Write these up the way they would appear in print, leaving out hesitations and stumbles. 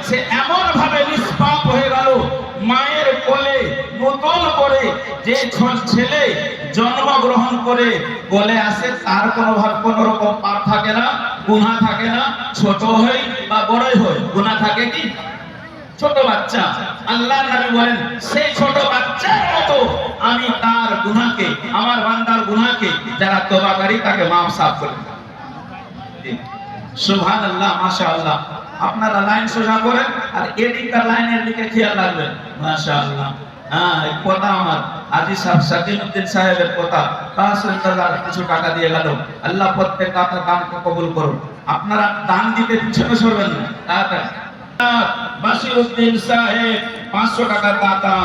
সে এমন ভাবে নিষ্পাপ হয়ে গেল, মায়ের কোলে নতুন করে যে ছেলে জন্মগ্রহণ করে কোলে আসে তার কোনো রকম পাপ থাকে না, গুনাহ থাকে না। ছোট হই বা বড়ই হই গুনাহ থাকে কি? ছোট বাচ্চা, আল্লাহর নবী বলেন সেই ছোট বাচ্চার মতো আমি তার গুনাহকে, আমার বান্দার গুনাহকে যারা তওবাকারী তাকে মাফ সাফ করে দিই। সুবহানাল্লাহ, মাশাআল্লাহ। আপনারা লাইন সোজা করেন আর এদিককার লাইনের দিকে খেয়াল রাখবেন। মাশাআল্লাহ। হ্যাঁ, এই কথা আমার আজি সাহেব সাকিনুদ্দিন সাহেবের কথা, কিছু টাকা দিয়ে গেল। আল্লাহ প্রত্যেক আপনার দানকে কবুল করুন। আপনারা দান দিতে পিছনে সরবেন না, তাড়াতাড়ি। বাসিরউদ্দিন সাহেব 500 টাকা দাতা,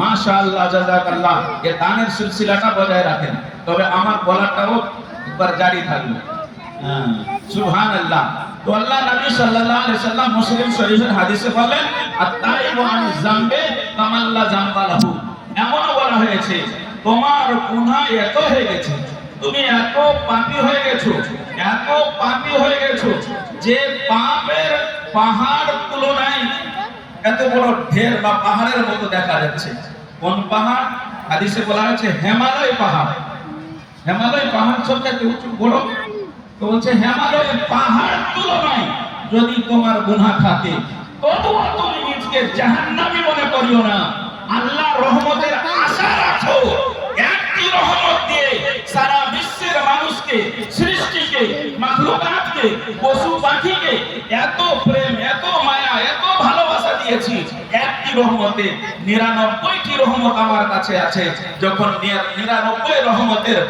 মাশাআল্লাহ, জাযাকাল্লাহ। এই দানের সিলসিলাটা বজায় রাখেন, তবে আমার বলাটাও একবার জারি থাকবে। সুবহানাল্লাহ। তো আল্লাহ নবী সাল্লাল্লাহু আলাইহি সাল্লাম মুসলিম শরীফের হাদিসে বলেন, আত-তাইবু আন যামবি কামাল্লা যামবা লাহু। এমন বলা হয়েছে তোমার গুনাহ এত হয়ে গেছে, তুমি এত পাপী হয়ে গেছো, এত পাপী হয়ে গেছো যে পাপের পাহাড় তুলনায় এত বড় ঢের বা পাহাড়ের মতো দেখা যাচ্ছে। কোন পাহাড়? হাদিসে বলা হয়েছে হিমালয় পাহাড়। হিমালয় পাহাড় সবচেয়ে উঁচু বড়, তো বলছে হিমালয় পাহাড় তুলনায় যদি তোমার গুনাহ থাকে তবুও তুমি নিজকে জাহান্নামী মনে করিও না, আল্লাহর রহমতের আশা রাখো। একটি রহমত দিয়ে সারা বিশ্বের মানুষকে, সৃষ্টিকে, মাখলুকাতকে, পশু পাখিকে এত প্রেম, এত মায়া, এত ভালোবাসা দিয়েছি। একটি রহমতে 99টি রহমত আমার কাছে আছে। যখন 99 রহমতের